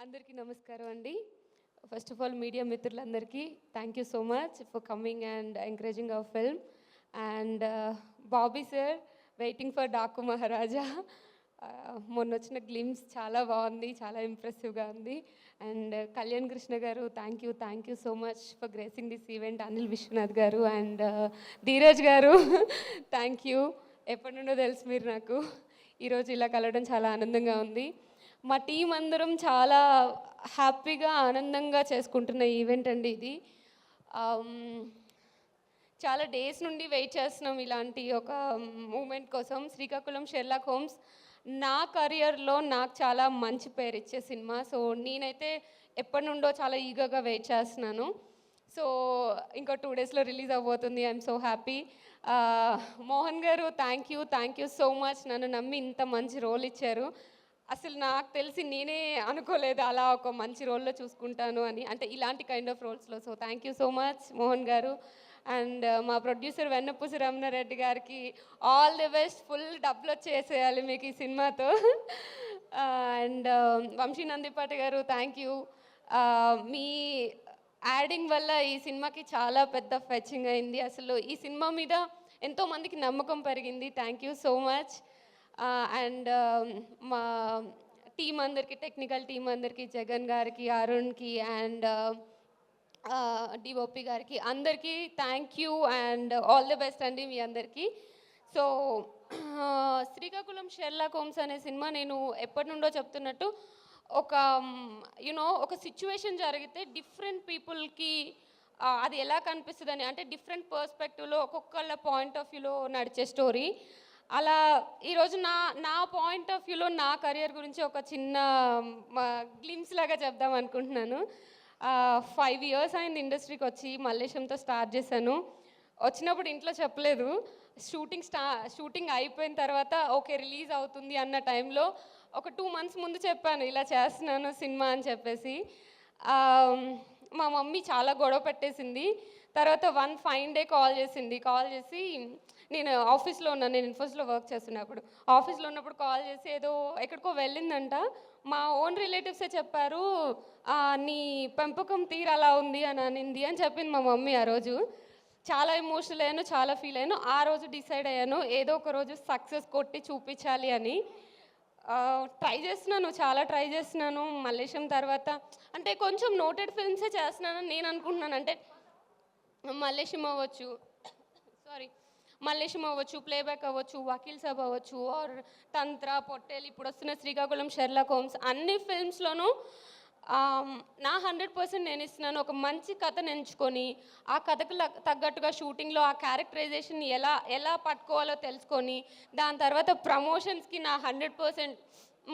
అందరికీ నమస్కారం అండి. ఫస్ట్ ఆఫ్ ఆల్ మీడియా మిత్రులందరికీ thank you so much for coming and encouraging our film. And Bobby sir, waiting for Daaku Maharaja. మొన్న వచ్చిన గ్లిమ్స్ చాలా బాగుంది, చాలా ఇంప్రెసివ్గా ఉంది. And Kalyan Krishna garu, thank you so much for gracing this event. Anil Vishwanath garu and Dheeraj గారు థ్యాంక్ యూ. ఎప్పటి నుండో తెలుసు మీరు నాకు. ఈరోజు ఇలా కలవడం చాలా ఆనందంగా ఉంది. మా టీం అందరం చాలా హ్యాపీగా ఆనందంగా చేసుకుంటున్న ఈవెంట్ అండి ఇది. చాలా డేస్ నుండి వెయిట్ చేస్తున్నాం ఇలాంటి ఒక మూమెంట్ కోసం. శ్రీకాకుళం షెర్లాక్ హోమ్స్ నా కెరియర్లో నాకు చాలా మంచి పేరు ఇచ్చే సినిమా. సో నేనైతే ఎప్పటి నుండో చాలా ఈగర్గా వెయిట్ చేస్తున్నాను. సో ఇంకో 2 డేస్లో రిలీజ్ అవ్వబోతుంది. I'm so happy. మోహన్ గారు, థ్యాంక్ యూ సో మచ్. నన్ను నమ్మి ఇంత మంచి రోల్ ఇచ్చారు. అసలు నాకు తెలిసి నేనే అనుకోలేదు అలా ఒక మంచి రోల్లో చూసుకుంటాను అని, అంటే ఇలాంటి కైండ్ ఆఫ్ రోల్స్లో. So thank you so much Mohan garu. And మా ప్రొడ్యూసర్ వెన్నపూసి రమణారెడ్డి గారికి ఆల్ ది బెస్ట్. ఫుల్ డబ్బులు వచ్చేసేయాలి మీకు ఈ సినిమాతో. అండ్ వంశీ నందిపాటి గారు, థ్యాంక్ యూ. మీ యాడింగ్ వల్ల ఈ సినిమాకి చాలా పెద్ద ఫెచింగ్ అయింది. అసలు ఈ సినిమా మీద ఎంతోమందికి నమ్మకం పెరిగింది. Thank you so much. And మా టీం అందరికీ, టెక్నికల్ టీం అందరికీ, జగన్ గారికి, అరుణ్కి అండ్ డిఓపి గారికి అందరికీ thank you and all the best అండి మీ అందరికీ. సో శ్రీకాకుళం షెర్లాక్ హోమ్స్ అనే సినిమా నేను ఎప్పటి నుండో చెప్తున్నట్టు ఒక సిచ్యువేషన్ జరిగితే డిఫరెంట్ పీపుల్కి అది ఎలా కనిపిస్తుందని, అంటే డిఫరెంట్ పర్స్పెక్టివ్లో ఒక్కొక్కళ్ళ పాయింట్ ఆఫ్ వ్యూలో నడిచే స్టోరీ. అలా ఈరోజు నా పాయింట్ ఆఫ్ వ్యూలో నా కెరియర్ గురించి ఒక చిన్న గ్లిమ్స్ లాగా చెప్దాం అనుకుంటున్నాను. 5 years అయింది ఇండస్ట్రీకి వచ్చి. మల్లేశంతో స్టార్ట్ చేశాను. వచ్చినప్పుడు ఇంట్లో చెప్పలేదు. షూటింగ్ అయిపోయిన తర్వాత ఓకే రిలీజ్ అవుతుంది అన్న టైంలో ఒక 2 months ముందు చెప్పాను ఇలా చేస్తున్నాను సినిమా అని చెప్పేసి. మా మమ్మీ చాలా గొడవ పెట్టేసింది. తర్వాత వన్ ఫైన్ డే కాల్ చేసి నేను ఆఫీస్లో ఉన్నాను, నేను ఇన్ఫోస్లో వర్క్ చేస్తున్నప్పుడు ఆఫీస్లో ఉన్నప్పుడు కాల్ చేసి ఏదో ఎక్కడికో వెళ్ళిందంట. మా ఓన్ రిలేటివ్సే చెప్పారు, నీ పెంపకం తీరు అలా ఉంది అని అనింది అని చెప్పింది మా మమ్మీ. ఆ రోజు చాలా ఎమోషనల్ అయ్యాను, చాలా ఫీల్ అయ్యాను. ఆ రోజు డిసైడ్ అయ్యాను ఏదో ఒక రోజు సక్సెస్ కొట్టి చూపించాలి అని. చాలా ట్రై చేస్తున్నాను. మల్లేశం తర్వాత అంటే కొంచెం నోటెడ్ ఫిల్మ్సే చేస్తున్నానని నేను అనుకుంటున్నాను. అంటే మల్లేశం అవ్వచ్చు, ప్లేబ్యాక్ అవ్వచ్చు, వకీల్ సాబ్ అవ్వచ్చు, ఆర్ తంత్ర, పొట్టేలు, ఇప్పుడు వస్తున్న శ్రీకాకుళం షెర్లాక్ హోమ్స్, అన్ని ఫిల్మ్స్లోనూ నా 100% నేను ఇస్తున్నాను. ఒక మంచి కథను ఎంచుకొని ఆ కథకు తగ్గట్టుగా షూటింగ్లో ఆ క్యారెక్టరైజేషన్ ఎలా పట్టుకోవాలో తెలుసుకొని దాని తర్వాత ప్రమోషన్స్కి నా 100%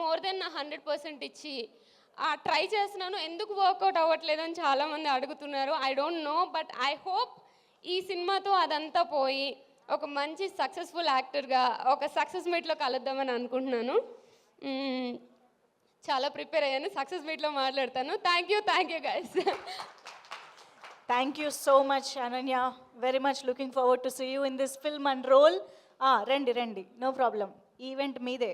మోర్ దెన్ నా 100% ఇచ్చి ట్రై చేస్తున్నాను. ఎందుకు వర్కౌట్ అవ్వట్లేదని చాలామంది అడుగుతున్నారు. I don't know, but I hope ఈ సినిమాతో అదంతా పోయి ఒక మంచి సక్సెస్ఫుల్ యాక్టర్గా ఒక సక్సెస్ మీట్లో కలుద్దామని అనుకుంటున్నాను. చాలా ప్రిపేర్ అయ్యాను. సక్సెస్ మీట్లో మాట్లాడతాను. Thank you guys. Thank you so much Ananya. Very much looking forward to see you in this film and role. రండి, నో ప్రాబ్లం. ఈవెంట్ మీదే.